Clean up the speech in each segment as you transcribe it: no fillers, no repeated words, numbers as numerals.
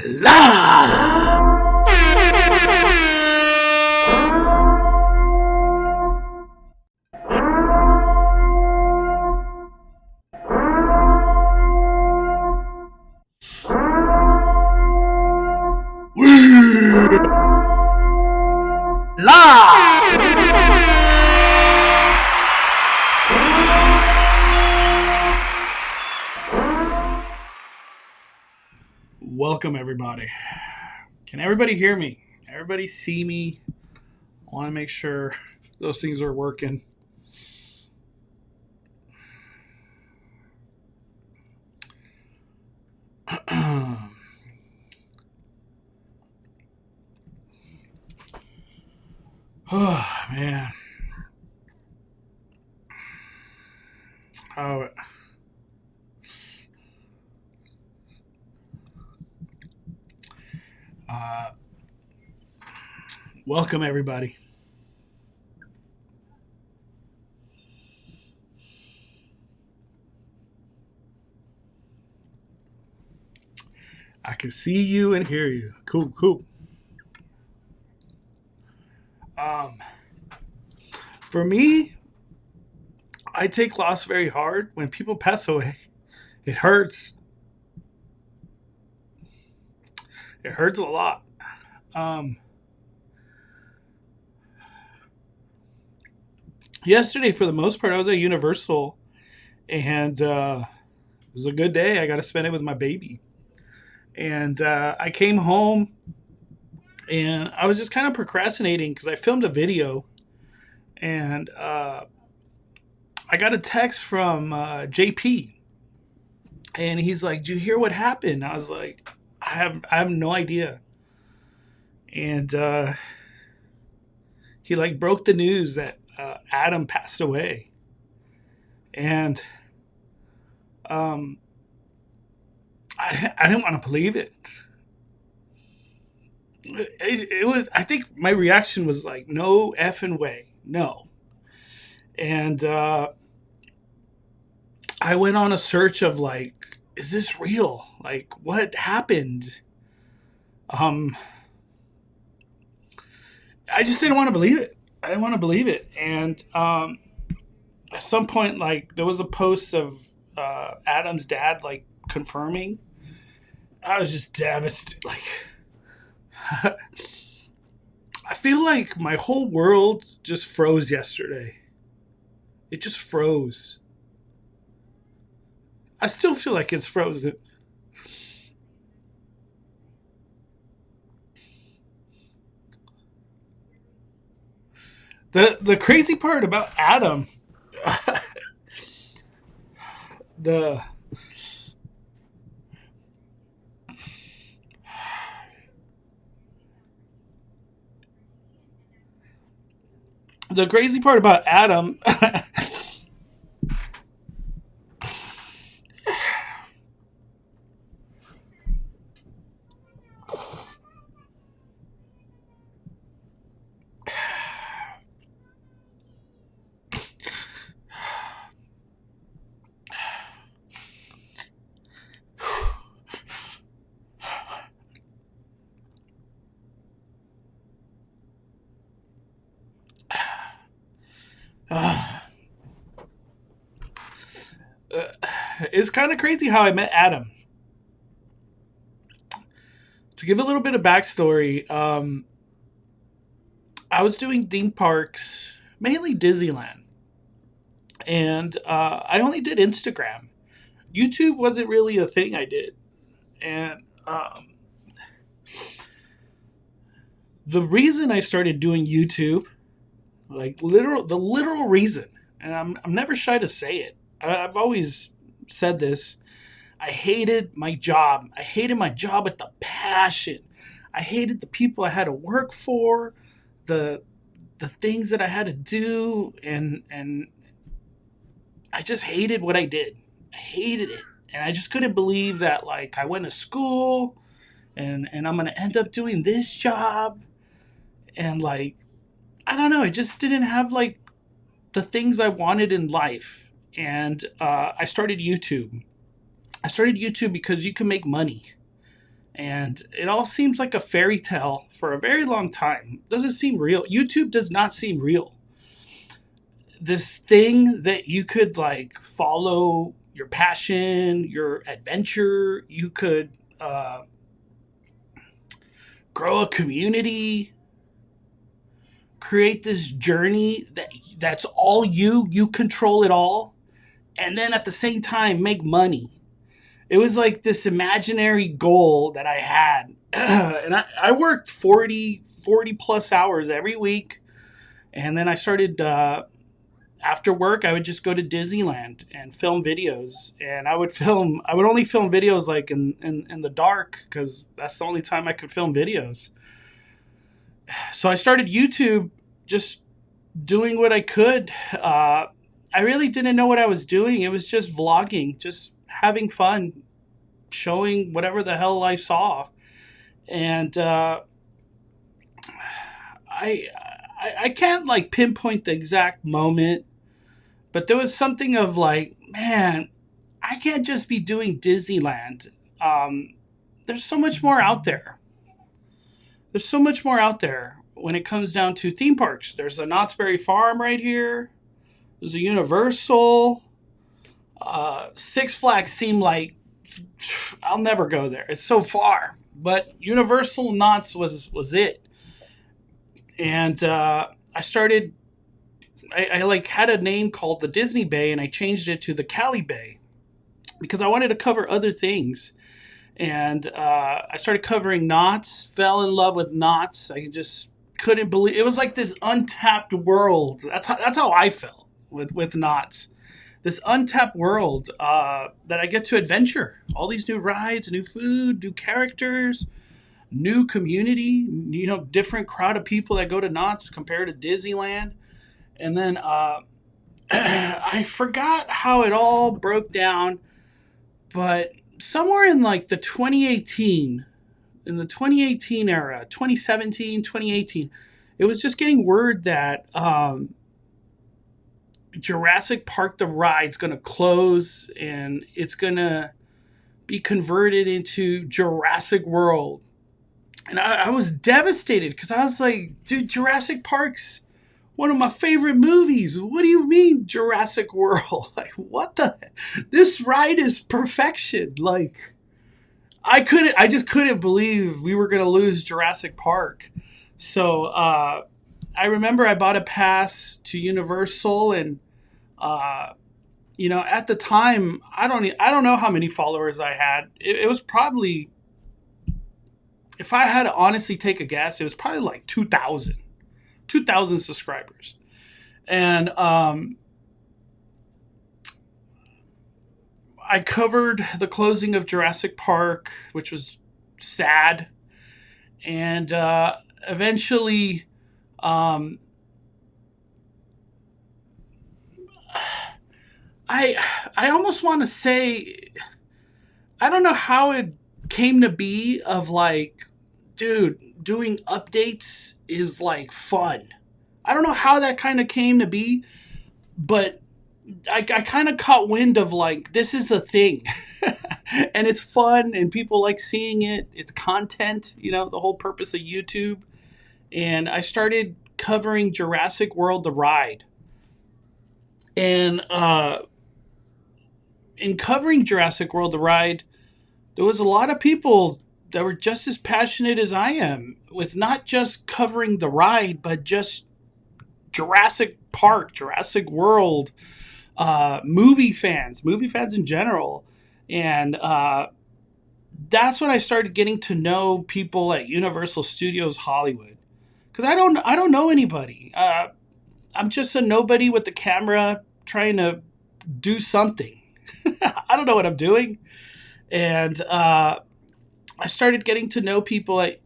Live! Welcome, everybody. Can everybody hear me? Everybody see me? I want to make sure those things are working. Oh, man. How... welcome, everybody. I can see you and hear you. Cool. For me, I take loss very hard. When people pass away, it hurts. It hurts a lot. Yesterday, for the most part, I was at Universal, and it was a good day. I got to spend it with my baby. And I came home, and I was just kind of procrastinating because I filmed a video, and I got a text from JP, and he's like, "Did you hear what happened?" I was like, I have no idea. And he like broke the news that Adam passed away, and I didn't want to believe it. It was. I think my reaction was like, "No effing way, no." And I went on a search of like, is this real? Like, what happened? I just didn't want to believe it. I didn't want to believe it. And at some point, like, there was a post of Adam's dad, like, confirming. I was just devastated. Like, I feel like my whole world just froze yesterday. It just froze. I still feel like it's frozen. The crazy part about Adam, the crazy part about Adam it's kind of crazy how I met Adam. To give a little bit of backstory, I was doing theme parks, mainly Disneyland, and I only did Instagram. YouTube wasn't really a thing I did, and the reason I started doing YouTube, like the literal reason, and I'm never shy to say it. I've always said this. I hated my job. I hated my job with the passion. I hated the people I had to work for, the things that I had to do, and I just hated what I did. I hated it. And I just couldn't believe that, like, I went to school and I'm going to end up doing this job. And, like, I don't know. I just didn't have, like, the things I wanted in life. And I started YouTube. I started YouTube because you can make money. And it all seems like a fairy tale for a very long time. It doesn't seem real. YouTube does not seem real. This thing that you could like follow your passion, your adventure, you could grow a community, create this journey that's all you control it all, and then at the same time make money. It was like this imaginary goal that I had. And I worked 40 plus hours every week. And then I started, after work, I would just go to Disneyland and film videos. And I would only film videos like in the dark, because that's the only time I could film videos. So I started YouTube, just doing what I could. I really didn't know what I was doing. It was just vlogging, just having fun, showing whatever the hell I saw. And I can't like pinpoint the exact moment, but there was something of like, man, I can't just be doing Disneyland. There's so much more out there. There's so much more out there when it comes down to theme parks. There's a Knott's Berry Farm right here. There's a Universal. Six Flags seemed like I'll never go there. It's so far. But Universal Knott's was it. And I started, I like had a name called the Disney Bay, and I changed it to the Cali Bay because I wanted to cover other things. And I started covering Knott's, fell in love with Knott's. I just couldn't believe it was like this untapped world. That's how I felt with Knott's. This untapped world that I get to adventure. All these new rides, new food, new characters, new community, different crowd of people that go to Knott's compared to Disneyland. And then I forgot how it all broke down, but somewhere in like the 2018 era, 2017, 2018, it was just getting word that Jurassic Park the ride's going to close and it's going to be converted into Jurassic World. And I was devastated because I was like, dude, Jurassic Park's one of my favorite movies. What do you mean Jurassic World? Like, what the? This ride is perfection. Like, I just couldn't believe we were going to lose Jurassic Park. So I remember I bought a pass to Universal, and at the time, I don't know how many followers I had. It was probably, if I had to honestly take a guess, it was probably like 2,000 subscribers. And I covered the closing of Jurassic Park, which was sad. And eventually, I almost want to say, I don't know how it came to be of like, dude, doing updates is like fun. I don't know how that kind of came to be, but I kind of caught wind of like, this is a thing and it's fun and people like seeing it. It's content, the whole purpose of YouTube. And I started covering Jurassic World, the ride. And in covering Jurassic World, the ride, there was a lot of people that were just as passionate as I am with not just covering the ride, but just Jurassic Park, Jurassic World, movie fans in general. And that's when I started getting to know people at Universal Studios Hollywood. Because I don't know anybody. I'm just a nobody with the camera trying to do something. I don't know what I'm doing. And I started getting to know people at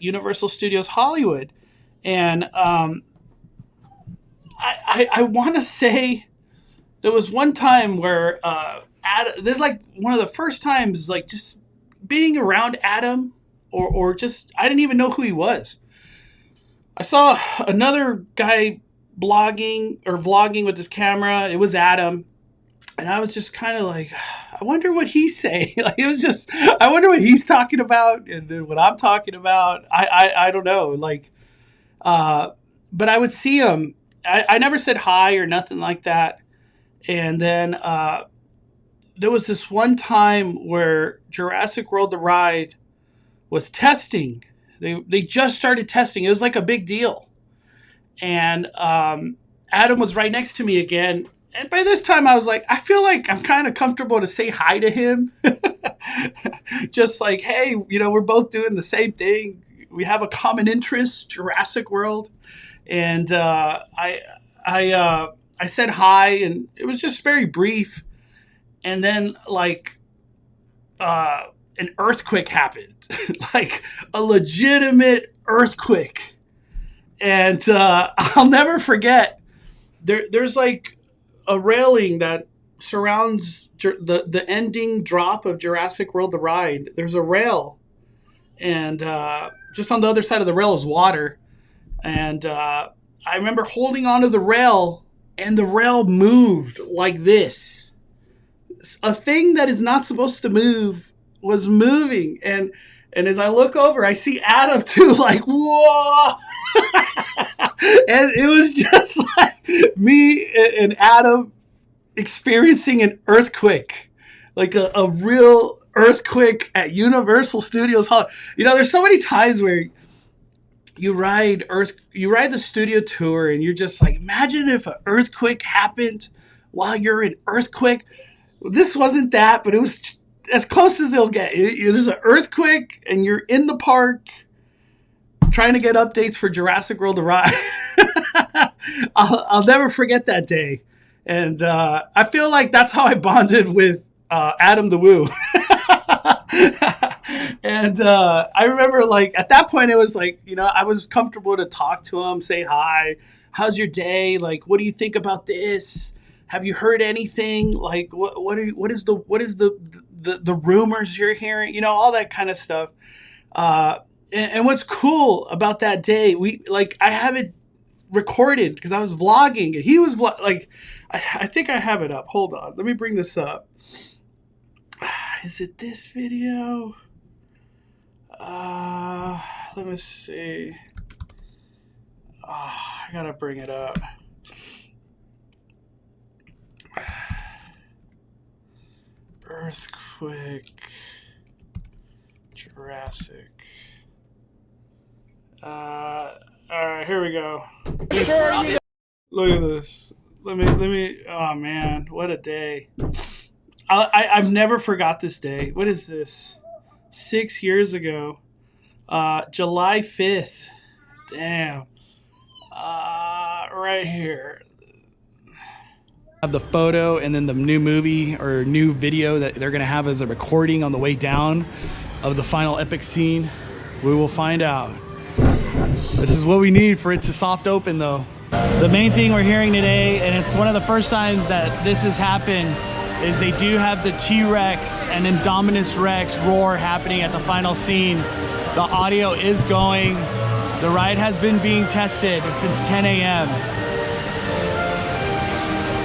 Universal Studios Hollywood. And I want to say there was one time where this is like one of the first times, like just being around Adam or just, I didn't even know who he was. I saw another guy vlogging with his camera. It was Adam. And I was just kind of like, I wonder what he's saying. Like, it was just, I wonder what he's talking about and then what I'm talking about. I don't know. Like, but I would see him. I never said hi or nothing like that. And then there was this one time where Jurassic World: The Ride was testing. They just started testing. It was like a big deal. And Adam was right next to me again. And by this time, I was like, I feel like I'm kind of comfortable to say hi to him. Just like, hey, you know, we're both doing the same thing. We have a common interest, Jurassic World. And I said hi, and it was just very brief. And then, like, an earthquake happened, like a legitimate earthquake. And I'll never forget, there's like a railing that surrounds the ending drop of Jurassic World: The Ride. There's a rail, and just on the other side of the rail is water. And I remember holding onto the rail, and the rail moved like this. A thing that is not supposed to move was moving. And as I look over, I see Adam too, like, whoa. And it was just like me and Adam experiencing an earthquake, like a real earthquake at Universal Studios Hall. You know, there's so many times where you ride the studio tour, and you're just like, imagine if an earthquake happened while you're in earthquake. This wasn't that, but it was as close as it'll get. There's an earthquake, and you're in the park trying to get updates for Jurassic World: The Ride. I'll never forget that day. And I feel like that's how I bonded with Adam the Woo. And I remember, like, at that point, it was like, you know, I was comfortable to talk to him, say hi. How's your day? Like, what do you think about this? Have you heard anything? Like, what is the rumors you're hearing? You know, all that kind of stuff. And what's cool about that day, I have it recorded because I was vlogging, and he was I think I have it up. Hold on, let me bring this up. Is it this video? Let me see. I gotta bring it up. Earthquake, Jurassic. All right, here we go. Look at this. Let me. Oh man, what a day! I've never forgot this day. What is this? 6 years ago, July 5th. Damn. Right here. Have the photo and then the new movie or new video that they're gonna have as a recording on the way down of the final epic scene. We will find out. This is what we need for it to soft open, though. The main thing we're hearing today, and it's one of the first times that this has happened, is they do have the T-Rex and Indominus Rex roar happening at the final scene. The audio is going. The ride has been being tested since 10 a.m.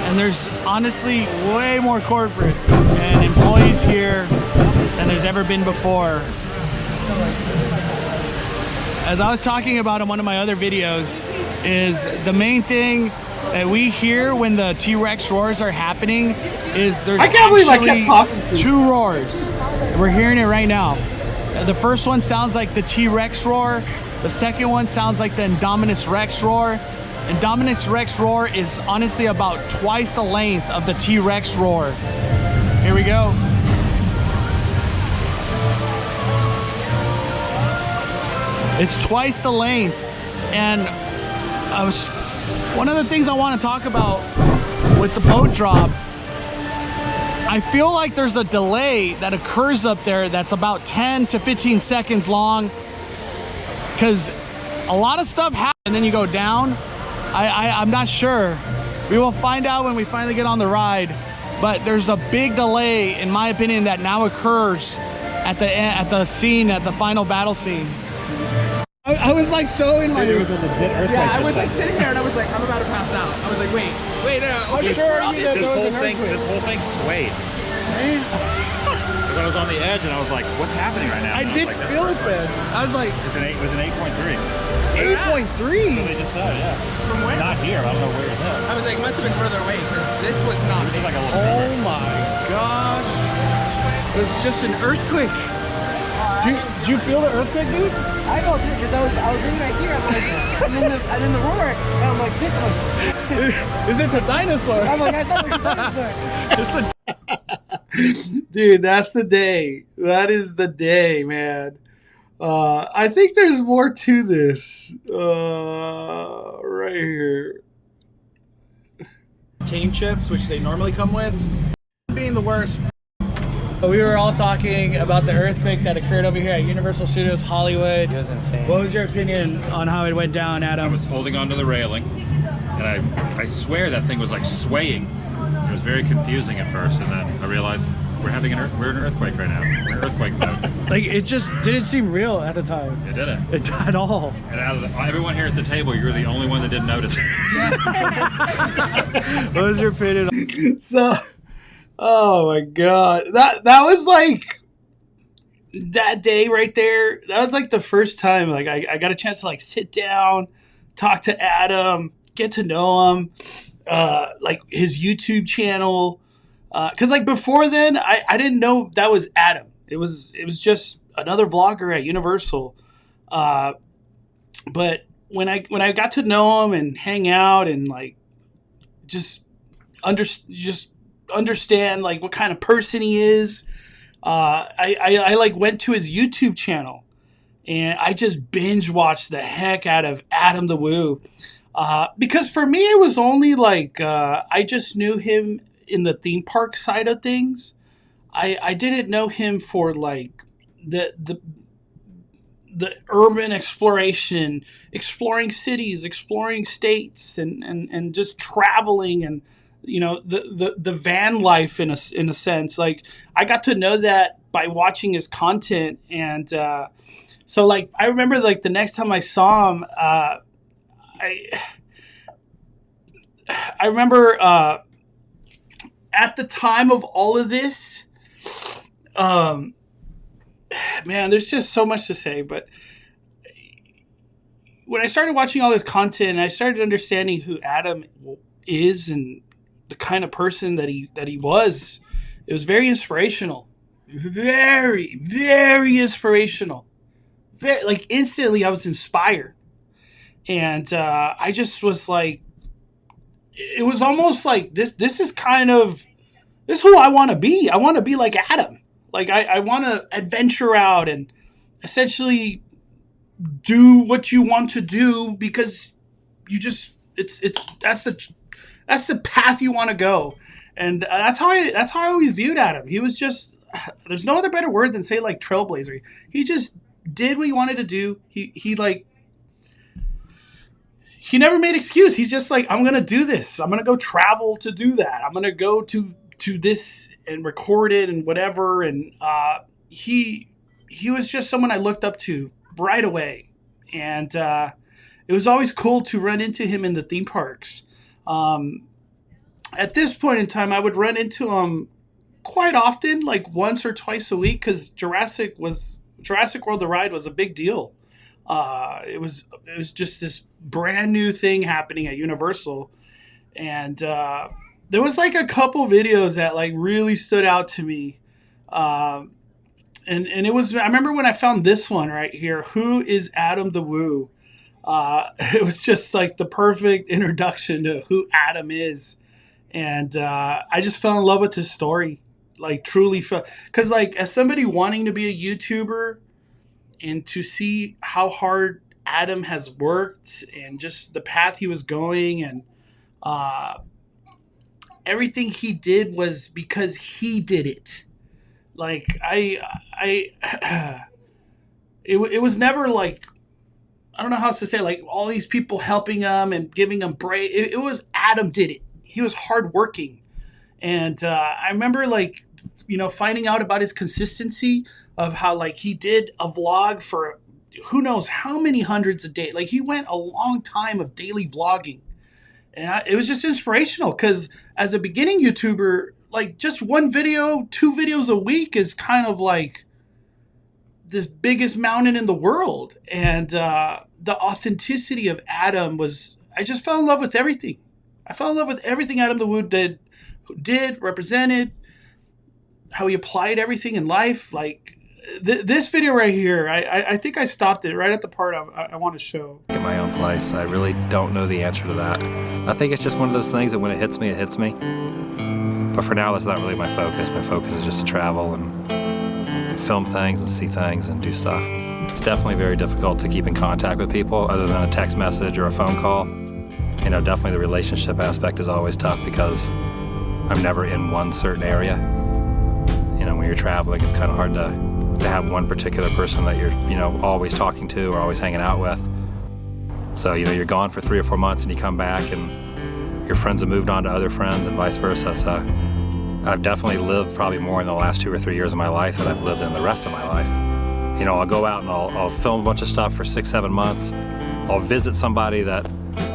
And there's honestly way more corporate and employees here than there's ever been before. As I was talking about in one of my other videos, is the main thing that we hear when the T-Rex roars are happening is there's two roars. We're hearing it right now. The first one sounds like the T-Rex roar. The second one sounds like the Indominus Rex roar. Indominus Rex roar is honestly about twice the length of the T-Rex roar. Here we go. It's twice the length. And one of the things I want to talk about with the boat drop, I feel like there's a delay that occurs up there that's about 10 to 15 seconds long, because a lot of stuff happens and then you go down. I'm not sure. We will find out when we finally get on the ride, but there's a big delay, in my opinion, that now occurs at the scene, at the final battle scene. I was like so in my... It was a legit earthquake. Yeah, I was like sitting there and I was like, I'm about to pass out. I was like, wait, no. How sure are you that there was an earthquake? This whole thing swayed. Because I was on the edge and I was like, what's happening right now? I did like, feel it then. I was like, it was an 8.3. 8.3? So they just said, yeah. From where? Not here. I don't know where it's at. I was like, must have been further away because this was not This is big. like a little Oh my gosh. It was just an earthquake. Did you feel the earthquake, dude? I felt it because I was in right here. I'm like, I'm in the roar, and I'm like, this one. Is it the dinosaur? I'm like, I thought it was a dinosaur. Dude, that's the day. That is the day, man. I think there's more to this. Right here. Team chips, which they normally come with, being the worst. We were all talking about the earthquake that occurred over here at Universal Studios Hollywood. It was insane. What was your opinion on how it went down, I Adam? was holding onto the railing, and I swear that thing was like swaying. It was very confusing at first, and then I realized we're in an earthquake right now. We're in earthquake mode. Like, it just didn't seem real at the time. It didn't. At all. And out of everyone here at the table, you're the only one that didn't notice it. What was your opinion? So, oh my god, that was like that day right there. That was like the first time like I got a chance to like sit down, talk to Adam, get to know him, like his YouTube channel. Because like before then, I didn't know that was Adam. It was just another vlogger at Universal. But when I got to know him and hang out and like just understand like what kind of person he is, I like went to his YouTube channel and I just binge watched the heck out of Adam the Woo. Because for me it was only like I just knew him in the theme park side of things. I didn't know him for like the urban exploration, exploring cities, exploring states, and just traveling, and you know the van life in a sense. Like I got to know that by watching his content, and so like I remember like the next time I saw him, I remember at the time of all of this, man, there's just so much to say. But when I started watching all this content, and I started understanding who Adam is and the kind of person that he was, it was very inspirational. Very, very inspirational. Very, like instantly I was inspired. And I just was like, it was almost like this is who I want to be. I want to be like Adam. Like I want to adventure out and essentially do what you want to do because you just that's the path you want to go. And that's how I always viewed Adam. He was just, there's no other better word than say like trailblazer. He just did what he wanted to do. He never made excuse. He's just like, I'm going to do this. I'm going to go travel to do that. I'm going to go to this and record it and whatever. And he was just someone I looked up to right away. And it was always cool to run into him in the theme parks. At this point in time, I would run into him quite often, like once or twice a week, because Jurassic World: The Ride was a big deal. It was just this brand new thing happening at Universal, and there was like a couple videos that like really stood out to me, and it was, I remember when I found this one right here, Who is Adam the Woo? It was just like the perfect introduction to who Adam is, and I just fell in love with his story, like truly because like as somebody wanting to be a YouTuber. And to see how hard Adam has worked and just the path he was going, and everything he did was because he did it. Like it was never like, I don't know how else to say, like all these people helping him and giving him praise. It was Adam did it. He was hardworking, and I remember like, you know, finding out about his consistency of how like he did a vlog for who knows how many hundreds of days. Like he went a long time of daily vlogging, and it was just inspirational because as a beginning YouTuber, like just one video, 2 videos a week is kind of like this biggest mountain in the world. And the authenticity of Adam was, I just fell in love with everything. I fell in love with everything Adam the Woo did, represented, how he applied everything in life. Like this video right here, I think I stopped it right at the part I want to show. In my own place, I really don't know the answer to that. I think it's just one of those things that when it hits me, it hits me. But for now, that's not really my focus. My focus is just to travel and film things and see things and do stuff. It's definitely very difficult to keep in contact with people other than a text message or a phone call. You know, definitely the relationship aspect is always tough because I'm never in one certain area. You know, when you're traveling, it's kind of hard to have one particular person that you're, you know, always talking to or always hanging out with. So, you know, you're gone for 3 or 4 months and you come back and your friends have moved on to other friends and vice versa. So I've definitely lived probably more in the last 2 or 3 years of my life than I've lived in the rest of my life. You know, I'll go out and I'll film a bunch of stuff for 6, 7 months. I'll visit somebody that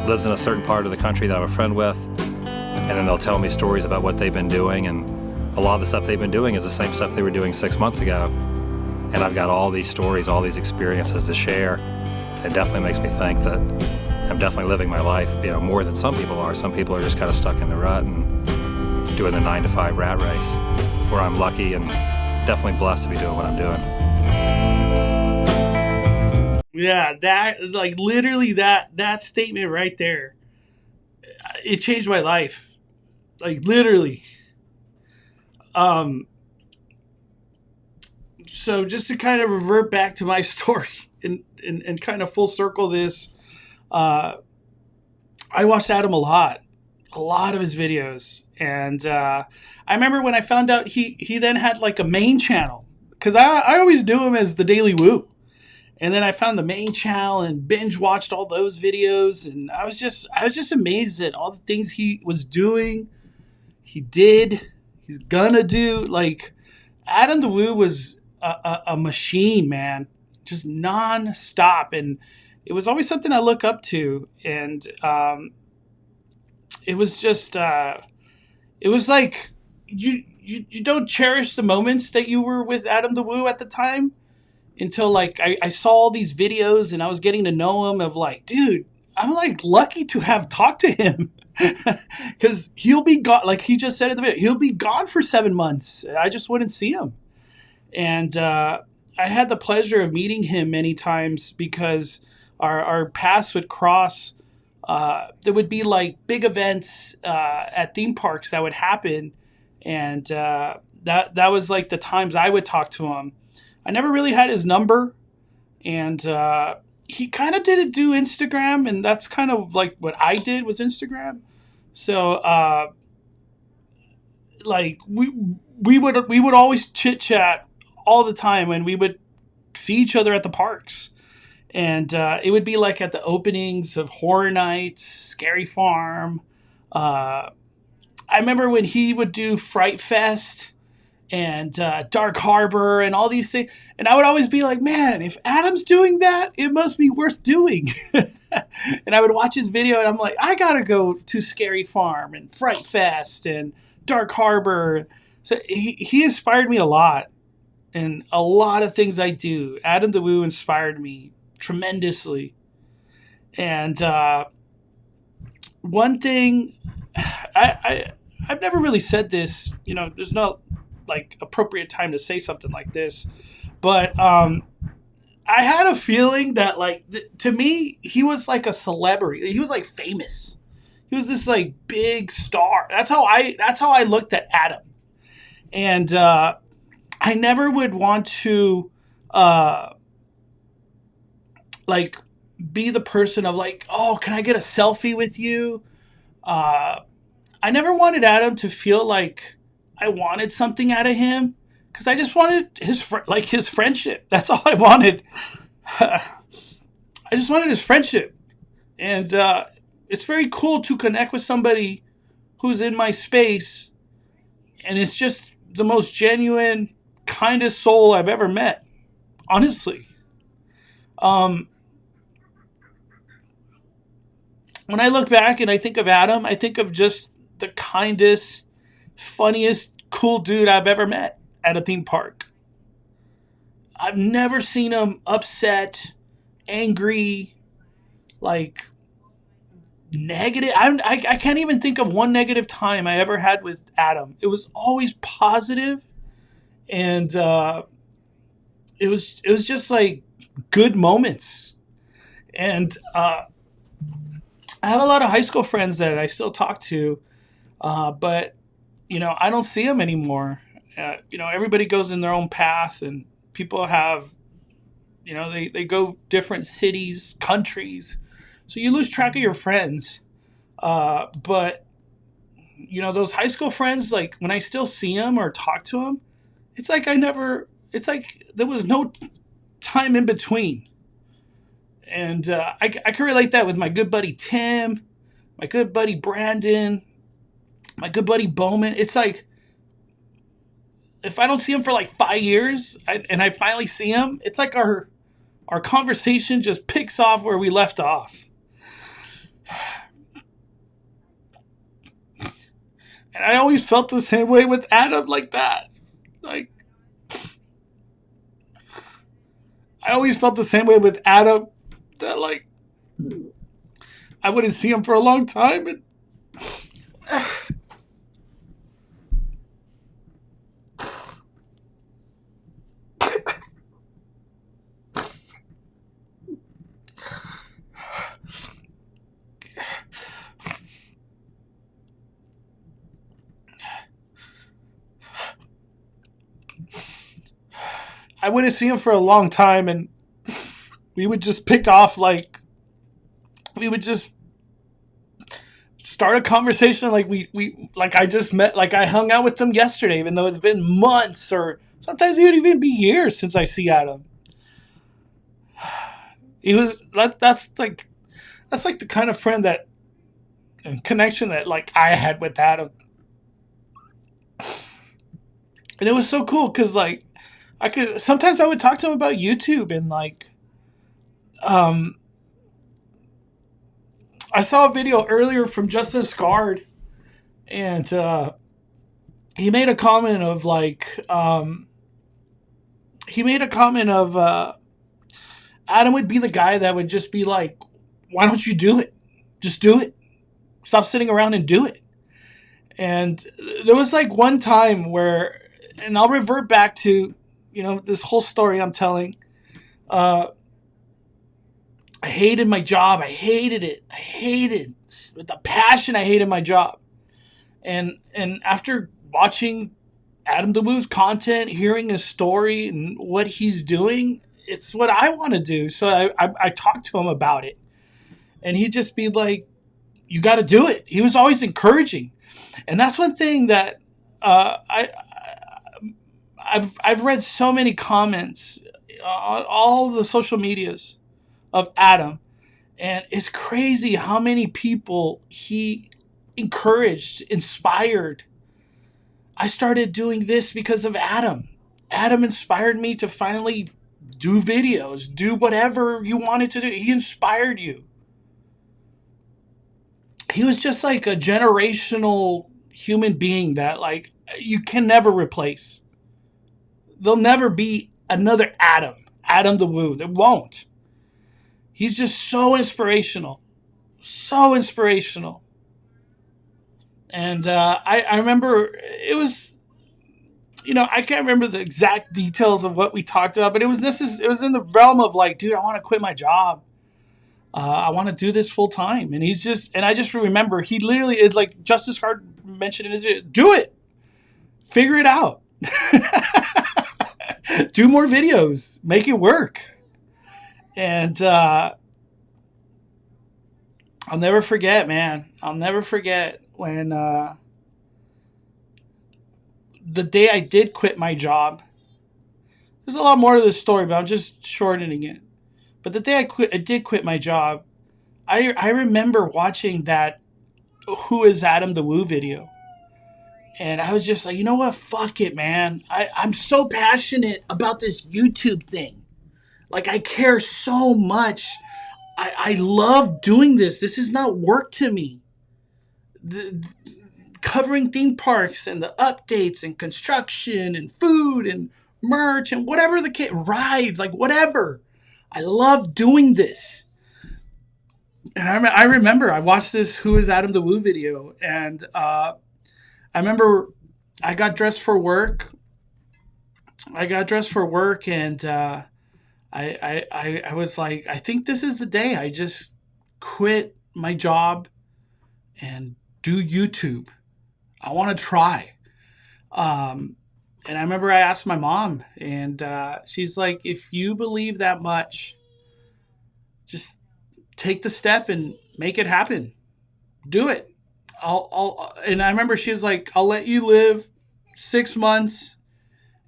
lives in a certain part of the country that I'm a friend with, and then they'll tell me stories about what they've been doing, and a lot of the stuff they've been doing is the same stuff they were doing 6 months ago. And I've got all these stories, all these experiences to share. It definitely makes me think that I'm definitely living my life, you know, more than some people are. Some people are just kind of stuck in the rut and doing the 9-to-5 rat race, where I'm lucky and definitely blessed to be doing what I'm doing. Yeah, that, like, literally that statement right there, it changed my life. Like, literally. So just to kind of revert back to my story and kind of full circle this, I watched Adam a lot of his videos. And I remember when I found out he then had like a main channel, because I always knew him as the Daily Woo. And then I found the main channel and binge watched all those videos, and I was just amazed at all the things he was doing, he did, he's gonna do. Like, Adam the Woo was a machine, man, just non-stop, and it was always something I look up to. And it was just it was like you don't cherish the moments that you were with Adam the Woo at the time until like I saw all these videos and I was getting to know him, of like, dude, I'm like lucky to have talked to him, because he'll be gone, like he just said in the video, he'll be gone for 7 months. I just wouldn't see him. And I had the pleasure of meeting him many times because our paths would cross. There would be like big events at theme parks that would happen, and that was like the times I would talk to him. I never really had his number, and he kind of didn't do Instagram, and that's kind of like what I did was Instagram. So like we would always chit chat all the time, and we would see each other at the parks. And it would be like at the openings of Horror Nights, Scary Farm. I remember when he would do Fright Fest and Dark Harbor and all these things. And I would always be like, man, if Adam's doing that, it must be worth doing. And I would watch his video and I'm like, I got to go to Scary Farm and Fright Fest and Dark Harbor. So he inspired me a lot. And a lot of things I do. Adam the Woo inspired me tremendously. And one thing, I've never really said this, you know, there's no like appropriate time to say something like this, but I had a feeling that like to me he was like a celebrity. He was like famous. He was this like big star. That's how I looked at Adam. And I never would want to like be the person of like, oh, can I get a selfie with you? I never wanted Adam to feel like I wanted something out of him, because I just wanted his friendship. That's all I wanted. I just wanted his friendship. And it's very cool to connect with somebody who's in my space, and it's just the most genuine, kindest soul I've ever met, honestly. When I look back and I think of Adam, I think of just the kindest, funniest, cool dude I've ever met at a theme park. I've never seen him upset, angry, like negative. I can't even think of one negative time I ever had with Adam. It was always positive, and it was just like good moments. And I have a lot of high school friends that I still talk to, but I don't see them anymore. Everybody goes in their own path, and people have, they go different cities, countries, so you lose track of your friends. But those high school friends, like when I still see them or talk to them, it's like it's like there was no time in between. And I can relate that with my good buddy Tim, my good buddy Brandon, my good buddy Bowman. It's like, if I don't see him for like 5 years and I finally see him, it's like our conversation just picks off where we left off. And I always felt the same way with Adam, like that. Like, I always felt the same way with Adam, that like I wouldn't see him for a long time. And I wouldn't see him for a long time, and we would just pick off, like, we would just start a conversation like we like I just met, like I hung out with him yesterday, even though it's been months, or sometimes it would even be years since I see Adam. That's like the kind of friend that and connection that like I had with Adam. And it was so cool because like sometimes I would talk to him about YouTube, and like I saw a video earlier from Justin Scarred, and he made a comment of like Adam would be the guy that would just be like, why don't you do it? Just do it. Stop sitting around and do it. And there was like one time where, and I'll revert back to, this whole story I'm telling. I hated my job. I hated it. With a passion, I hated my job. And after watching Adam DeWoo's content, hearing his story and what he's doing, it's what I want to do. So I talked to him about it. And he'd just be like, you got to do it. He was always encouraging. And that's one thing that I've read so many comments on all the social medias of Adam, and it's crazy how many people he encouraged, inspired. I started doing this because of Adam. Adam inspired me to finally do videos, do whatever you wanted to do. He inspired you. He was just like a generational human being that like you can never replace. There'll never be another Adam DeWoo. There won't. He's just so inspirational. So inspirational. And I remember it was, I can't remember the exact details of what we talked about, but it was in the realm of like, dude, I want to quit my job. I want to do this full time. And I just remember he literally is like Justice Card mentioned in his video, do it. Figure it out. Do more videos. Make it work. And I'll never forget, man. I'll never forget when the day I did quit my job. There's a lot more to this story, but I'm just shortening it. But the day I did quit my job, I remember watching that Who is Adam DeWoo video. And I was just like, you know what? Fuck it, man. I'm so passionate about this YouTube thing. Like, I care so much. I love doing this. This is not work to me. covering theme parks and the updates and construction and food and merch and whatever the kid rides, like whatever. I love doing this. And I remember I watched this Who is Adam the Woo video, and I remember I got dressed for work. And I was like, I think this is the day I just quit my job and do YouTube. I want to try. And I remember I asked my mom, and she's like, if you believe that much, just take the step and make it happen. Do it. And I remember she was like, I'll let you live 6 months.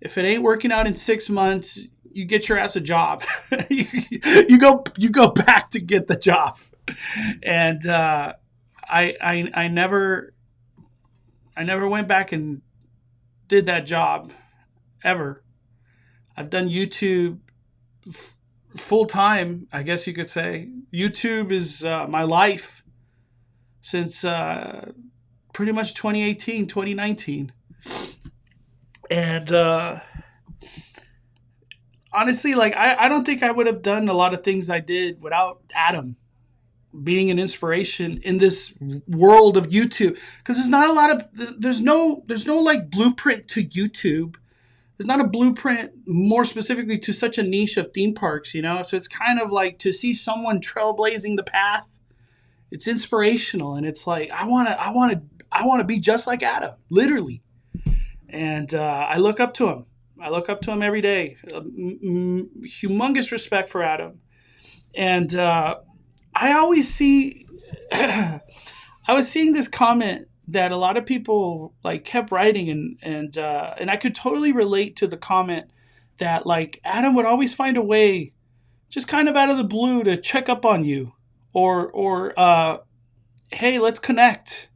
If it ain't working out in 6 months, you get your ass a job. you go back to get the job. And I never went back and did that job ever. I've done YouTube full time, I guess you could say. YouTube is my life since pretty much 2018, 2019. And honestly, like I don't think I would have done a lot of things I did without Adam being an inspiration in this world of YouTube. Because there's no like blueprint to YouTube. There's not a blueprint more specifically to such a niche of theme parks, you know? So it's kind of like to see someone trailblazing the path. It's inspirational, and it's like I want to be just like Adam, literally. And I look up to him. I look up to him every day. Humongous respect for Adam. And I always see I was seeing this comment that a lot of people like kept writing, and I could totally relate to the comment that like Adam would always find a way, just kind of out of the blue, to check up on you, or hey, let's connect.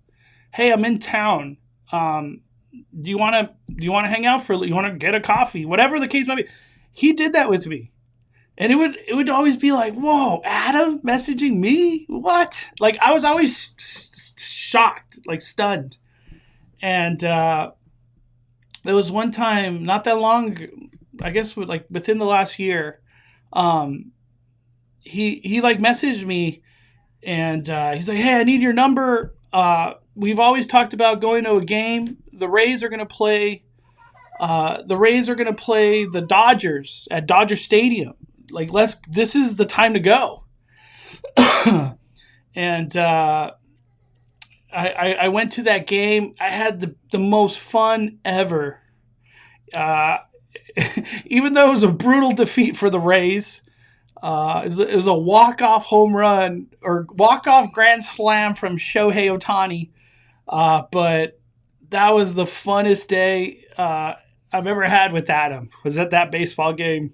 Hey, I'm in town. Do you want to hang out you want to get a coffee, whatever the case might be. He did that with me. And it would always be like, whoa, Adam messaging me? What? Like, I was always shocked, like stunned. And there was one time, not that long, I guess like within the last year, he like messaged me, and he's like, hey, I need your number. We've always talked about going to a game. The Rays are going to play the Dodgers at Dodger Stadium. Like, this is the time to go. And I went to that game. I had the most fun ever. Even though it was a brutal defeat for the Rays, it was a walk-off home run or walk-off grand slam from Shohei Ohtani. But that was the funnest day I've ever had with Adam, was at that baseball game.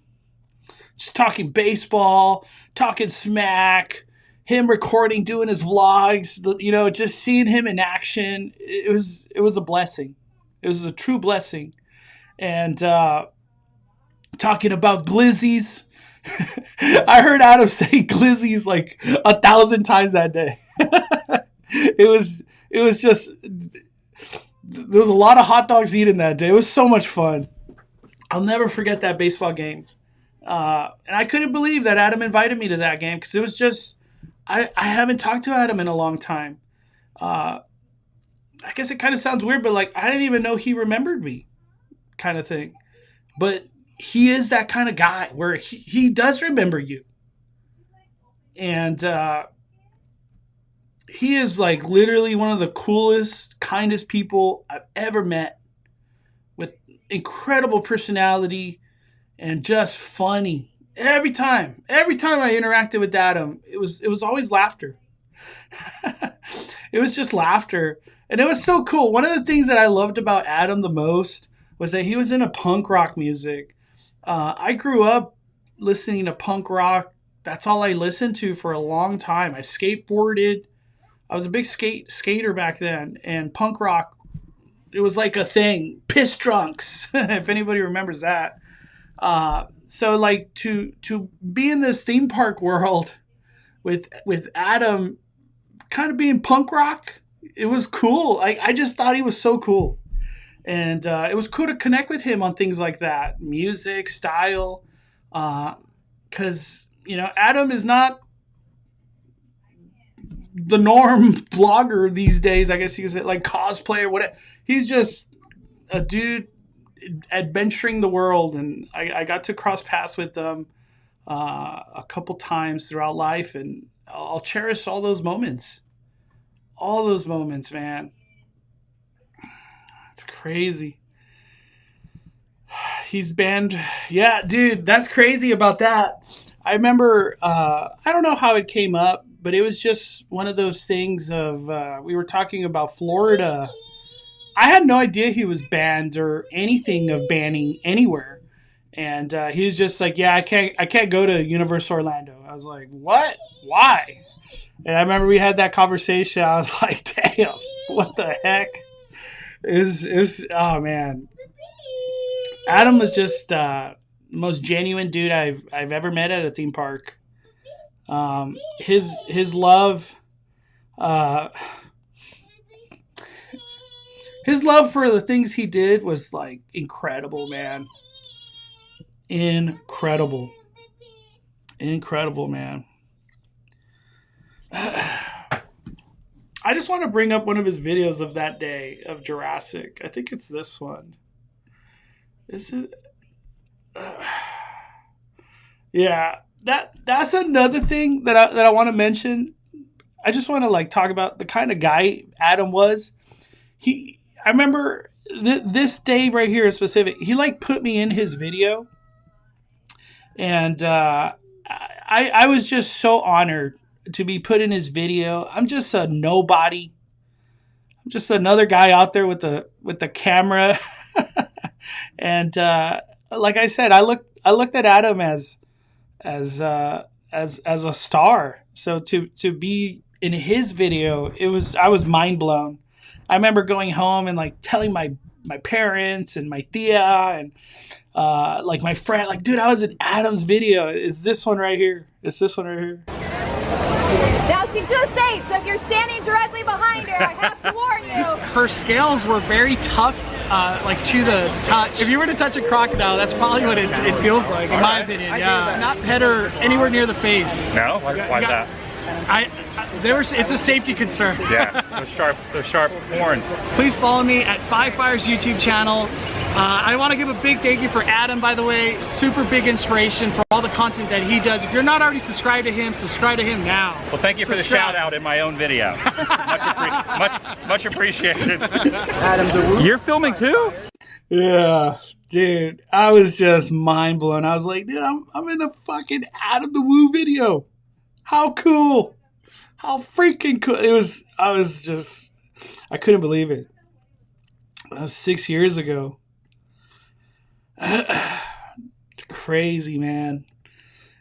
Just talking baseball, talking smack, him recording, doing his vlogs, you know, just seeing him in action. It was a blessing. It was a true blessing. And talking about glizzies. I heard Adam say glizzies like 1,000 times that day. It was just, there was a lot of hot dogs eaten that day. It was so much fun. I'll never forget that baseball game. And I couldn't believe that Adam invited me to that game, because it was just, I haven't talked to Adam in a long time. I guess it kind of sounds weird, but like I didn't even know he remembered me, kind of thing. But he is that kind of guy where he does remember you. And he is like literally one of the coolest, kindest people I've ever met, with incredible personality and just funny. Every time I interacted with Adam, it was always laughter. It was just laughter. And it was so cool. One of the things that I loved about Adam the most was that he was into punk rock music. I grew up listening to punk rock. That's all I listened to for a long time. I skateboarded. I was a big skater back then. And punk rock, it was like a thing. Piss Drunks, if anybody remembers that. So like to be in this theme park world with Adam kind of being punk rock, it was cool. I just thought he was so cool. And it was cool to connect with him on things like that, music, style. Because, Adam is not the norm blogger these days, I guess you could say, like cosplayer, whatever. He's just a dude adventuring the world. And I got to cross paths with them a couple times throughout life. And I'll cherish all those moments. All those moments, man. It's crazy. He's banned. Yeah, dude, that's crazy about that. I remember, I don't know how it came up, but it was just one of those things of, we were talking about Florida. I had no idea he was banned or anything of banning anywhere. And he was just like, yeah, I can't go to Universal Orlando. I was like, what? Why? And I remember we had that conversation. I was like, damn, what the heck? It was oh man. Adam was just the most genuine dude I've ever met at a theme park. His love his love for the things he did was like incredible, man. Incredible, man. I just want to bring up one of his videos of that day of Jurassic. I think it's this one. Is it? Yeah, that's another thing that I want to mention. I just want to like talk about the kind of guy Adam was. I remember this day right here in specific. He like put me in his video, and I was just so honored to be put in his video. I'm just a nobody. I'm just another guy out there with the camera. And like I said, I looked at Adam as a star. So to be in his video, I was mind blown. I remember going home and like telling my parents and my tia and like my friend, like, dude, I was in Adam's video. It's this one right here. Now she's just safe, so if you're standing directly behind her, I have to warn you. Her scales were very tough, like to the touch. If you were to touch a crocodile, that's probably what it feels like, in my opinion. Yeah, not pet her anywhere near the face. No? Why that? It's a safety concern. Yeah, those sharp horns. Please follow me at Five Fire's YouTube channel. I want to give a big thank you for Adam, by the way. Super big inspiration for all the content that he does. If you're not already subscribed to him, subscribe to him now. Well, thank you for the shout out in my own video. much appreciated. Adam, you're filming too? Yeah, dude, I was just mind blown. I was like, dude, I'm in a fucking Adam the Woo video. How cool! How freaking cool! I couldn't believe it. That was 6 years ago. Crazy, man.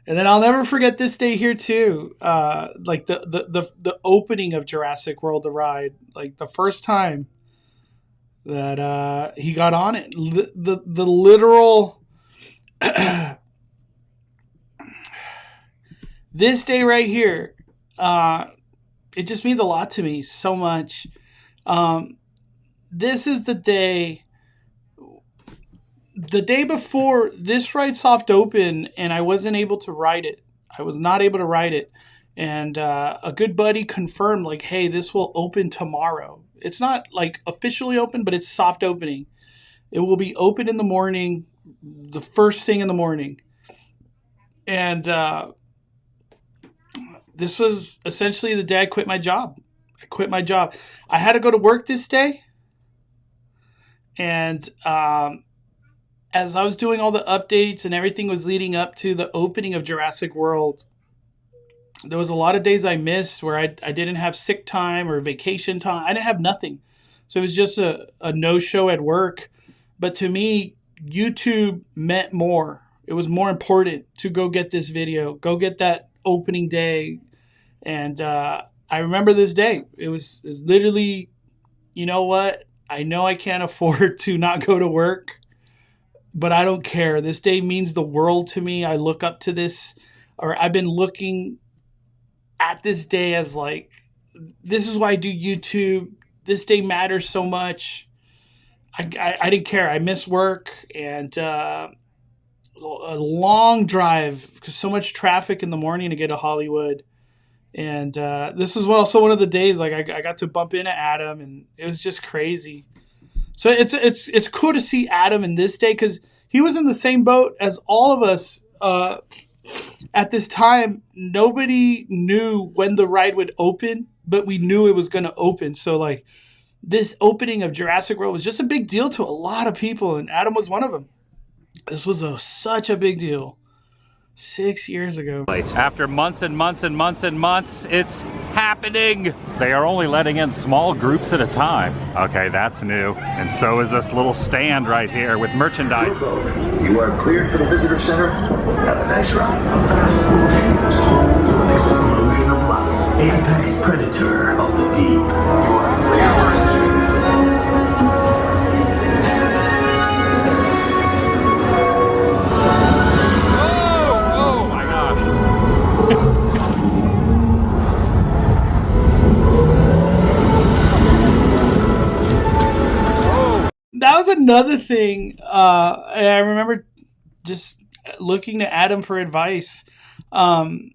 And then I'll never forget this day here too. Like the opening of Jurassic World, the ride. Like the first time that he got on it. The literal this day right here, it just means a lot to me, so much. This is the day before this ride soft open, and I wasn't able to ride it. I was not able to ride it. And a good buddy confirmed, like, hey, this will open tomorrow. It's not like officially open, but it's soft opening. It will be open in the morning, the first thing in the morning. And this was essentially the day I quit my job. I had to go to work this day. And as I was doing all the updates and everything was leading up to the opening of Jurassic World, there was a lot of days I missed where I didn't have sick time or vacation time. I didn't have nothing. So it was just a no-show at work. But to me, YouTube meant more. It was more important to go get this video, go get that opening day. And I remember this day. It was literally, you know what? I know I can't afford to not go to work, but I don't care. This day means the world to me. I look up to this, or I've been looking at this day as like this is why I do YouTube. This day matters so much. I didn't care. I missed work and a long drive because so much traffic in the morning to get to Hollywood. And this was also one of the days like I got to bump into Adam, and it was just crazy. So it's cool to see Adam in this day because he was in the same boat as all of us at this time. Nobody knew when the ride would open, but we knew it was going to open. So like this opening of Jurassic World was just a big deal to a lot of people, and Adam was one of them. This was such a big deal 6 years ago. After months and months and months and months, it's happening. They are only letting in small groups at a time. Okay, that's new. And so is this little stand right here with merchandise. You are cleared for the visitor center. Have a nice ride. Fast forward, home to an explosion of muscle. Apex predator of the deep. You are clear for entry. That was another thing. I remember just looking to Adam for advice. When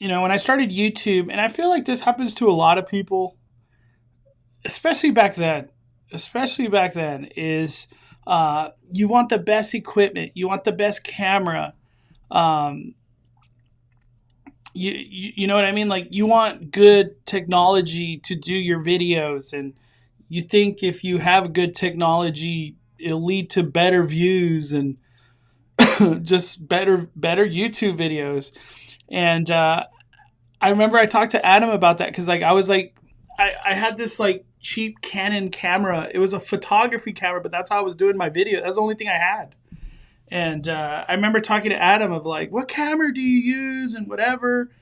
I started YouTube, and I feel like this happens to a lot of people, especially back then, is you want the best equipment, you want the best camera. You know what I mean? Like you want good technology to do your videos, and you think if you have good technology, it'll lead to better views and just better YouTube videos. And I remember I talked to Adam about that because like I was like, I had this like cheap Canon camera. It was a photography camera, but that's how I was doing my video. That's the only thing I had. And I remember talking to Adam of like, what camera do you use and whatever.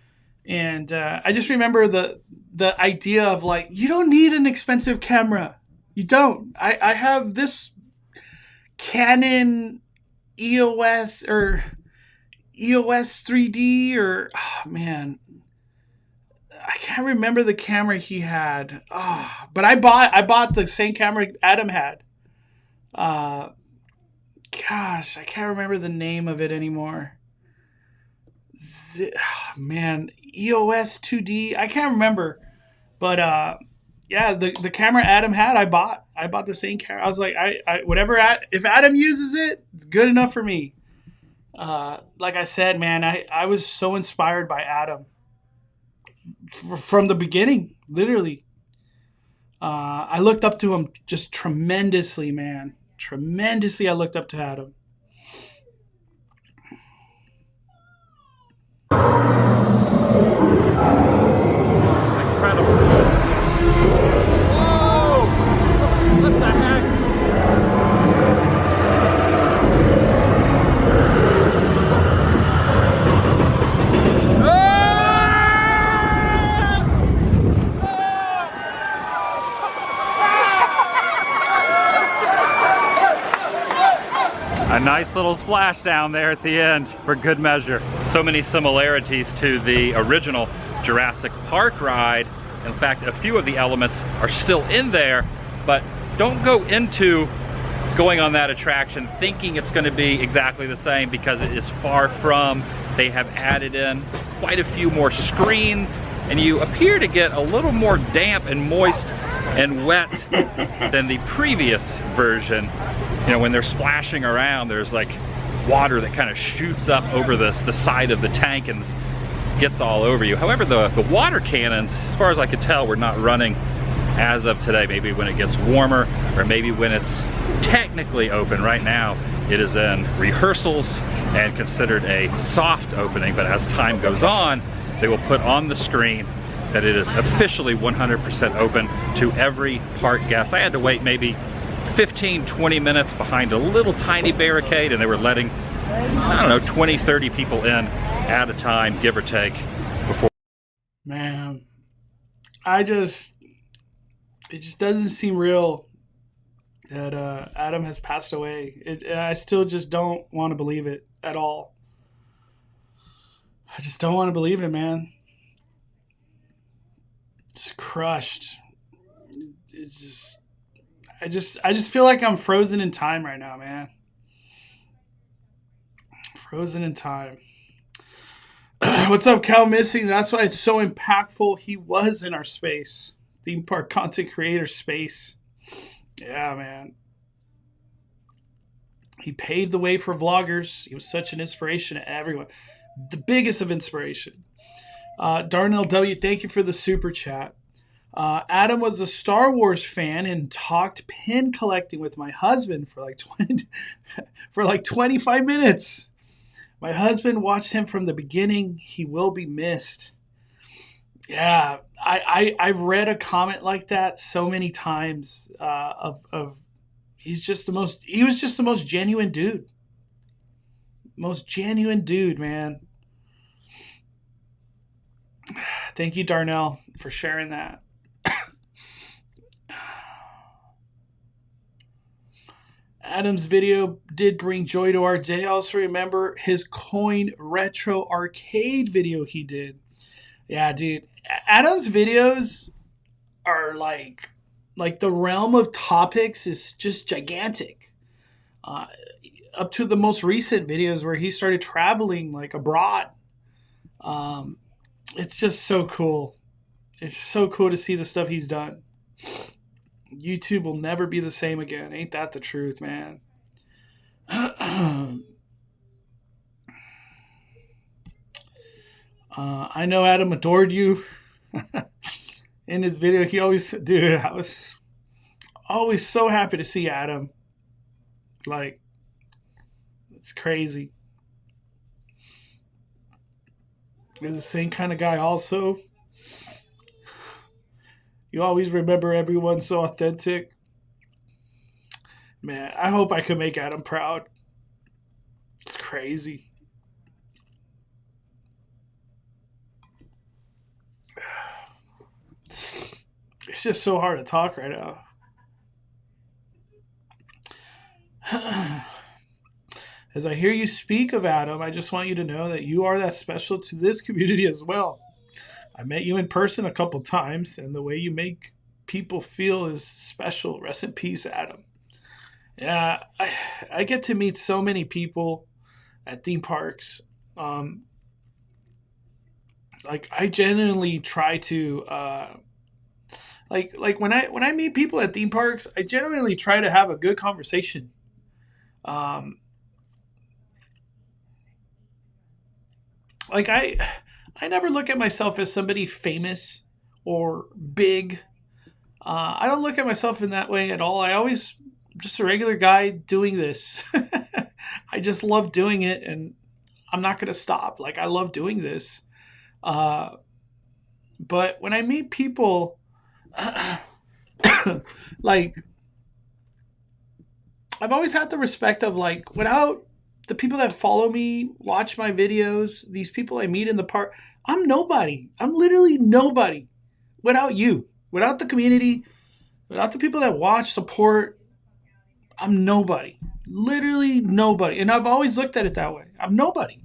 And I just remember the idea of like, you don't need an expensive camera. You don't. I have this Canon EOS or EOS 3D or, oh man, I can't remember the camera he had. Oh, but I bought the same camera Adam had. Gosh, I can't remember the name of it anymore. Man, EOS 2D. I can't remember. But yeah, the camera Adam had, I bought the same camera. I was like, I whatever. If Adam uses it, it's good enough for me. Like I said, man, I was so inspired by Adam from the beginning, literally. I looked up to him just tremendously, man. Tremendously, I looked up to Adam. Incredible. Whoa! What the heck? A nice little splashdown there at the end for good measure. So many similarities to the original Jurassic Park ride. In fact, a few of the elements are still in there, but don't go into going on that attraction thinking it's going to be exactly the same, because it is far from. They have added in quite a few more screens, and you appear to get a little more damp and moist and wet than the previous version. You know, when they're splashing around, there's like water that kind of shoots up over the side of the tank and gets all over you. However, the water cannons, as far as I could tell, were not running as of today. Maybe when it gets warmer, or maybe when it's technically open. Right now, it is in rehearsals and considered a soft opening, but as time goes on, they will put on the screen that it is officially 100% open to every park guest. I had to wait maybe 15-20 minutes behind a little tiny barricade, and they were letting, I don't know, 20-30 people in at a time, give or take. Before, man, it just doesn't seem real that Adam has passed away. I still just don't want to believe it at all. I just don't want to believe it, man. just crushed. It's just I just feel like I'm frozen in time right now, man. Frozen in time. What's up, Cal Missing? That's why it's so impactful. He was in our space, theme park content creator space. Yeah, man. He paved the way for vloggers. He was such an inspiration to everyone. The biggest of inspiration. Darnell W., thank you for the super chat. Adam was a Star Wars fan and talked pin collecting with my husband for like 25 minutes. My husband watched him from the beginning. He will be missed. Yeah, I've read a comment like that so many times. He was just the most genuine dude. Most genuine dude, man. Thank you, Darnell, for sharing that. Adam's video did bring joy to our day. I also remember his coin retro arcade video he did. Yeah, dude. Adam's videos are like the realm of topics is just gigantic. Up to the most recent videos where he started traveling like abroad. It's just so cool. It's so cool to see the stuff he's done. YouTube will never be the same again. Ain't that the truth, man? I know Adam adored you. In his video, he always, dude, I was always so happy to see Adam. Like, it's crazy. You're the same kind of guy also. You always remember everyone so authentic. Man, I hope I could make Adam proud. It's crazy. It's just so hard to talk right now. As I hear you speak of Adam, I just want you to know that you are that special to this community as well. I met you in person a couple times, and the way you make people feel is special. Rest in peace, Adam. Yeah, I get to meet so many people at theme parks. Like I genuinely try to like when I meet people at theme parks, I genuinely try to have a good conversation. Like I never look at myself as somebody famous or big. I don't look at myself in that way at all. I always just a regular guy doing this. I just love doing it, and I'm not going to stop. Like I love doing this. But when I meet people, like I've always had the respect of like without the people that follow me, watch my videos, these people I meet in the park, I'm nobody. I'm literally nobody without you, without the community, without the people that watch, support. I'm nobody, literally nobody. And I've always looked at it that way. I'm nobody.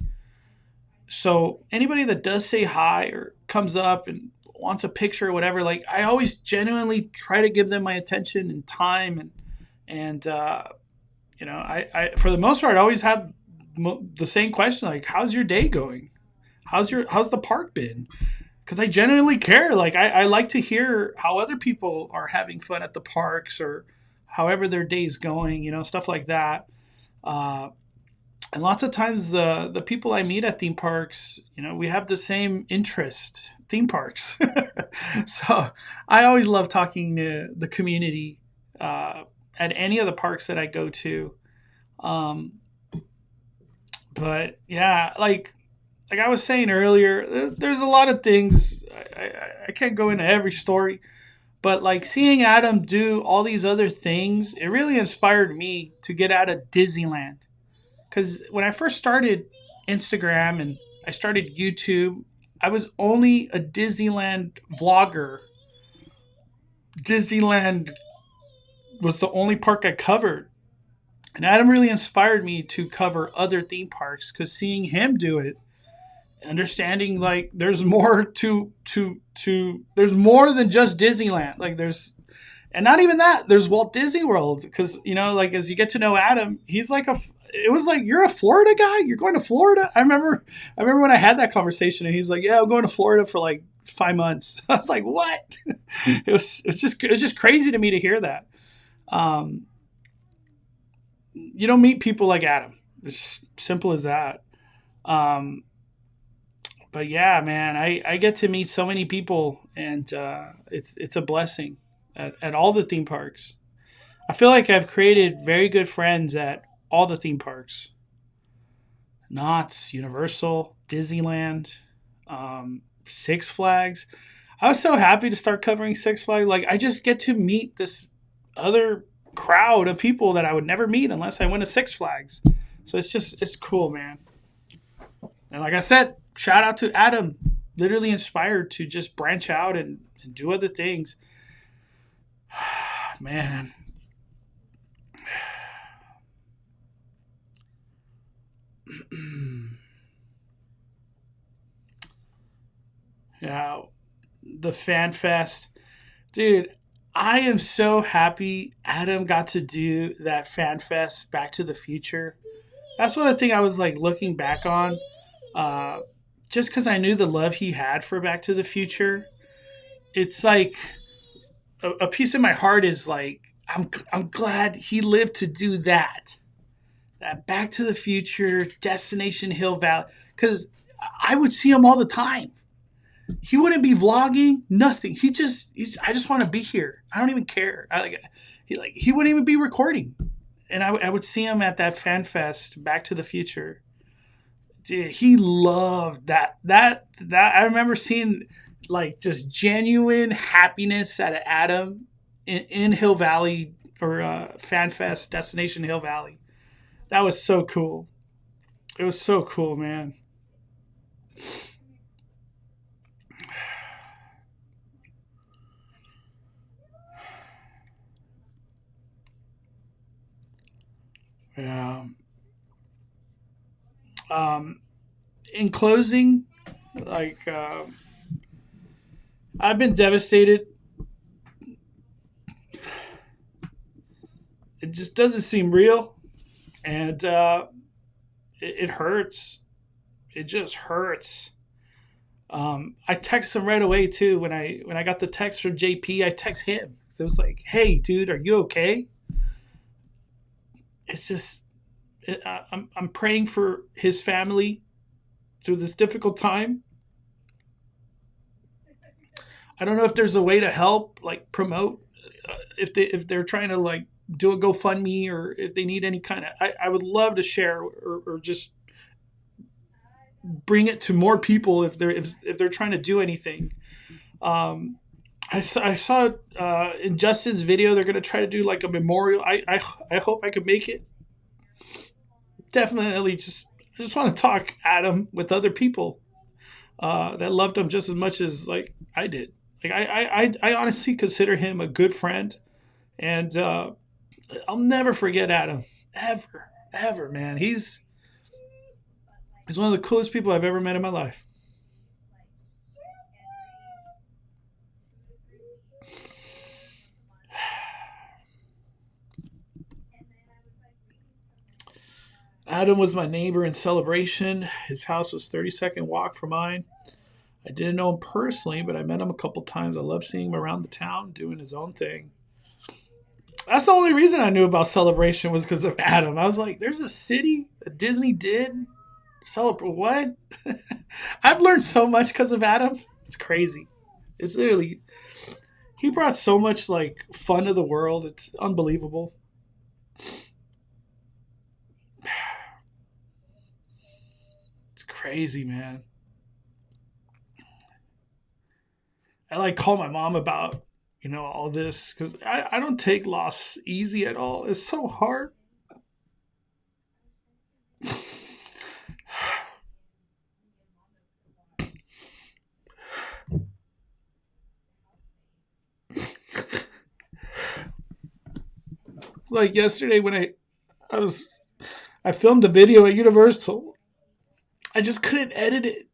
So anybody that does say hi or comes up and wants a picture or whatever, like I always genuinely try to give them my attention and time. And you know, I for the most part, I always have the same question, like, how's your day going? How's the park been? Because I genuinely care. Like I like to hear how other people are having fun at the parks or however their day is going, you know, stuff like that. And lots of times the people I meet at theme parks, you know, we have the same interest, theme parks. So I always love talking to the community at any of the parks that I go to. But yeah, like I was saying earlier, there's a lot of things. I can't go into every story, but like seeing Adam do all these other things, it really inspired me to get out of Disneyland. Because when I first started Instagram and I started YouTube, I was only a Disneyland vlogger. Disneyland was the only park I covered. And Adam really inspired me to cover other theme parks because seeing him do it, understanding like there's more there's more than just Disneyland. Like there's, and not even that, there's Walt Disney World, because you know, like as you get to know Adam, he's like it was like, you're a Florida guy, you're going to Florida. I remember when I had that conversation and he's like, yeah, I'm going to Florida for like 5 months. I was like, what? it was just crazy to me to hear that. You don't meet people like Adam. It's just simple as that. But yeah, man, I get to meet so many people, and it's a blessing at all the theme parks. I feel like I've created very good friends at all the theme parks. Knott's, Universal, Disneyland, Six Flags. I was so happy to start covering Six Flags. Like, I just get to meet this other crowd of people that I would never meet unless I went to Six Flags. So it's cool, man. And like I said, shout out to Adam, literally inspired to just branch out and do other things. Man. Yeah, the Fan Fest. Dude, I am so happy Adam got to do that Fan Fest Back to the Future. That's one of the things I was like looking back on. Just because I knew the love he had for Back to the Future. It's like a piece of my heart is like, I'm glad he lived to do that. That Back to the Future, Destination Hill Valley. Because I would see him all the time. He wouldn't be vlogging, nothing. I just want to be here. I don't even care. He wouldn't even be recording. And I would see him at that Fan Fest, Back to the Future. Dude, he loved that. I remember seeing like just genuine happiness out of Adam in Hill Valley, or Fan Fest, Destination Hill Valley. That was so cool. It was so cool, man. Yeah. In closing, like, I've been devastated. It just doesn't seem real, and it hurts. It just hurts. I text him right away too. When I got the text from JP, I text him. So it was like, "Hey, dude, are you okay?" It's just, I'm praying for his family through this difficult time. I don't know if there's a way to help, like promote, if they're trying to like do a GoFundMe, or if they need any kind of. I would love to share, or just bring it to more people if they're trying to do anything. I saw in Justin's video they're gonna try to do like a memorial. I hope I could make it. Definitely, I just want to talk Adam with other people that loved him just as much as like I did. Like I honestly consider him a good friend, and I'll never forget Adam, ever, man. He's one of the coolest people I've ever met in my life. Adam was my neighbor in Celebration. His house was 30-second walk from mine. I didn't know him personally, but I met him a couple times. I love seeing him around the town doing his own thing. That's the only reason I knew about Celebration, was because of Adam. I was like, there's a city that Disney did celebrate. What? I've learned so much because of Adam. It's crazy. It's literally, he brought so much like fun to the world. It's unbelievable. It's crazy, man. I like call my mom about, all this, because I don't take loss easy at all. It's so hard. Like yesterday when I filmed a video at Universal. I just couldn't edit it.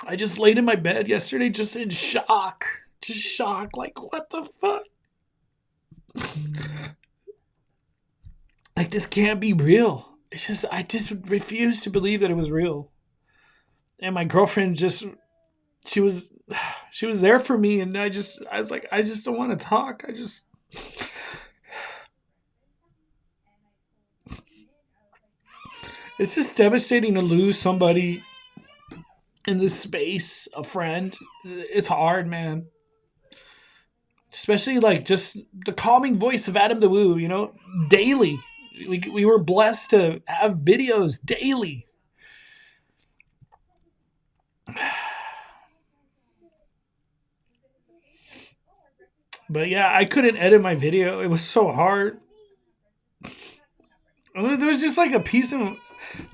I just laid in my bed yesterday just in shock. Just shock. Like, what the fuck? Like, this can't be real. It's just, I just refuse to believe that it was real. And my girlfriend just, she was there for me. And I was like, I just don't want to talk. It's just devastating to lose somebody in this space, a friend. It's hard, man. Especially like just the calming voice of Adam DeWoo, you know, daily. We were blessed to have videos daily. But yeah, I couldn't edit my video. It was so hard. There was just like a piece of,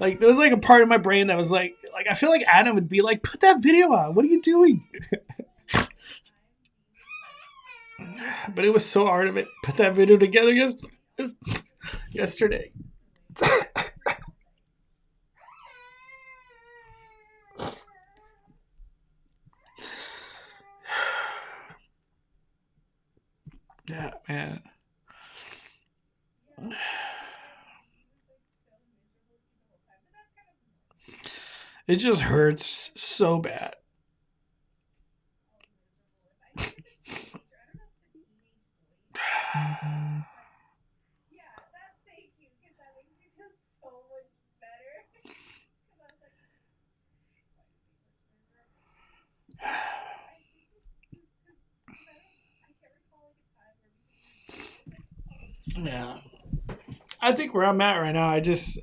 like, there was like a part of my brain that was like I feel like Adam would be like, put that video out. What are you doing? But it was so hard of it. Put that video together yesterday. Yeah, man. It just hurts so bad. Yeah. I think where I'm at right now,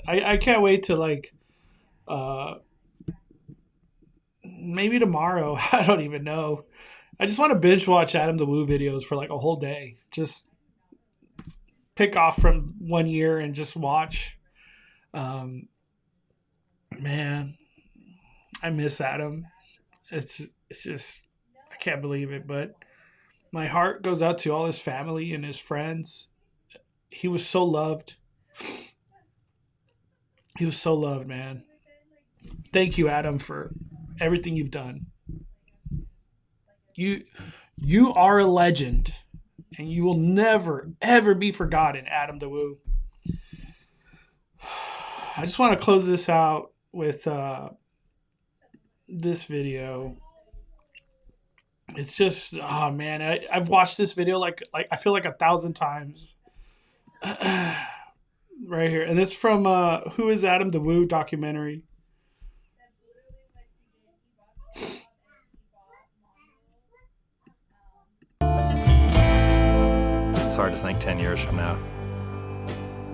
I can't wait to like maybe tomorrow. I don't even know. I just want to binge watch Adam DeWoo videos for like a whole day. Just pick off from 1 year and just watch. Man, I miss Adam. It's just, I can't believe it, but my heart goes out to all his family and his friends. He was so loved. He was so loved, man. Thank you, Adam, for everything you've done. You are a legend, and you will never, ever be forgotten, Adam DeWoo. I just want to close this out with this video. It's just, oh man, I've watched this video like I feel like 1,000 times. Right here, and it's from Who is Adam DeWoo documentary. It's hard to think 10 years from now.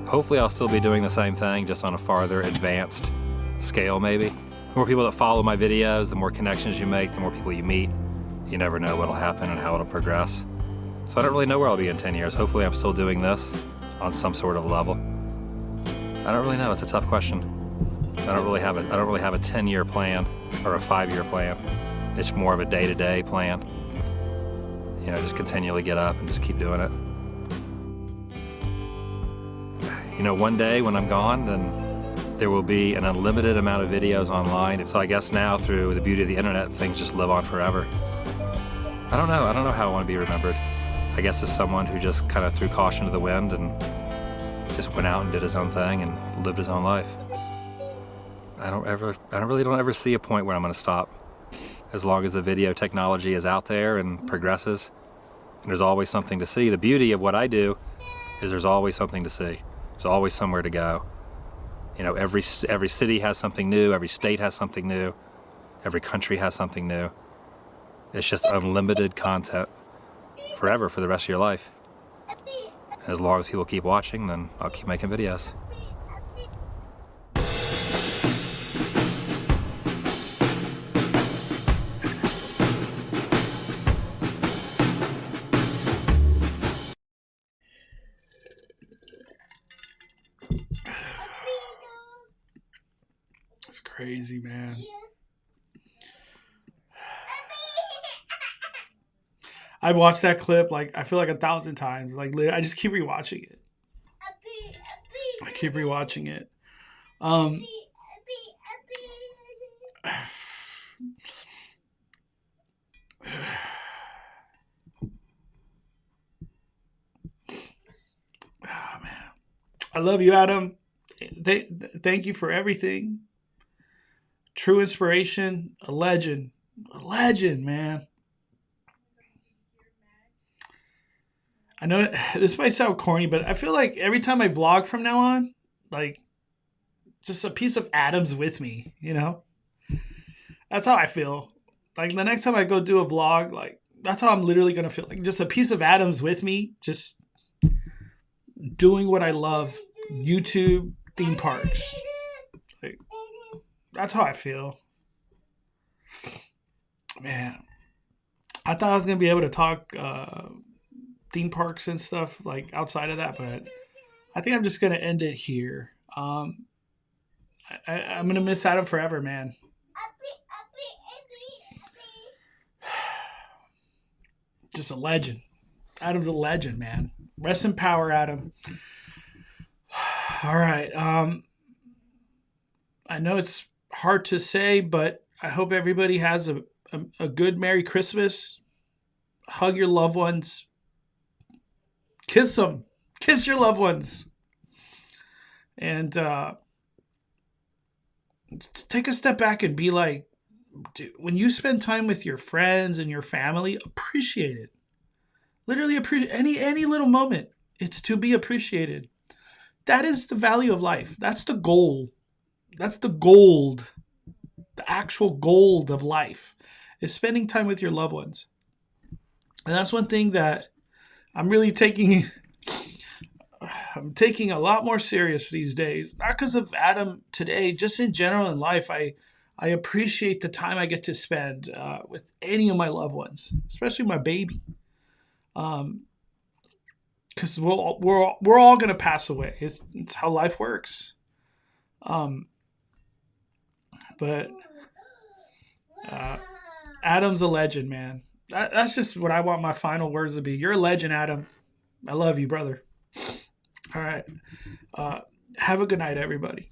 Hopefully I'll still be doing the same thing, just on a farther advanced scale maybe. The more people that follow my videos, the more connections you make, the more people you meet. You never know what'll happen and how it'll progress. So I don't really know where I'll be in 10 years. Hopefully I'm still doing this on some sort of level. I don't really know, it's a tough question. I don't really have a 10-year plan or a 5-year plan. It's more of a day-to-day plan. You know, just continually get up and just keep doing it. You know, one day when I'm gone, then there will be an unlimited amount of videos online. So I guess now, through the beauty of the internet, things just live on forever. I don't know how I want to be remembered. I guess as someone who just kind of threw caution to the wind and just went out and did his own thing and lived his own life. I don't ever see a point where I'm going to stop. As long as the video technology is out there and progresses, and there's always something to see. The beauty of what I do is there's always something to see. There's always somewhere to go. You know, every city has something new, every state has something new, every country has something new. It's just unlimited content forever for the rest of your life. As long as people keep watching, then I'll keep making videos. It's crazy, man. I've watched that clip like I feel like 1,000 times. Like I just keep rewatching it. I keep rewatching it. I love you, Adam. Thank you for everything. True inspiration, a legend, man. I know this might sound corny, but I feel like every time I vlog from now on, like, just a piece of Adam's with me, you know? That's how I feel. Like, the next time I go do a vlog, like, that's how I'm literally going to feel. Like, just a piece of Adam's with me, just doing what I love. YouTube, theme parks. Like, that's how I feel. Man. I thought I was going to be able to talk theme parks and stuff, like, outside of that, but I think I'm just going to end it here. I'm going to miss Adam forever, man. Just a legend. Adam's a legend, man. Rest in power, Adam. All right. I know it's hard to say, but I hope everybody has a good Merry Christmas. Hug your loved ones. Kiss them. Kiss your loved ones. And take a step back and be like, dude, when you spend time with your friends and your family, appreciate it. Literally appreciate any little moment. It's to be appreciated. That is the value of life. That's the goal. That's the gold. The actual gold of life is spending time with your loved ones. And that's one thing that I'm really taking a lot more serious these days. Not because of Adam today, just in general in life. I appreciate the time I get to spend with any of my loved ones, especially my baby. Because we're all gonna pass away. It's how life works. But Adam's a legend, man. That's just what I want my final words to be. You're a legend, Adam. I love you, brother. All right. Have a good night, everybody.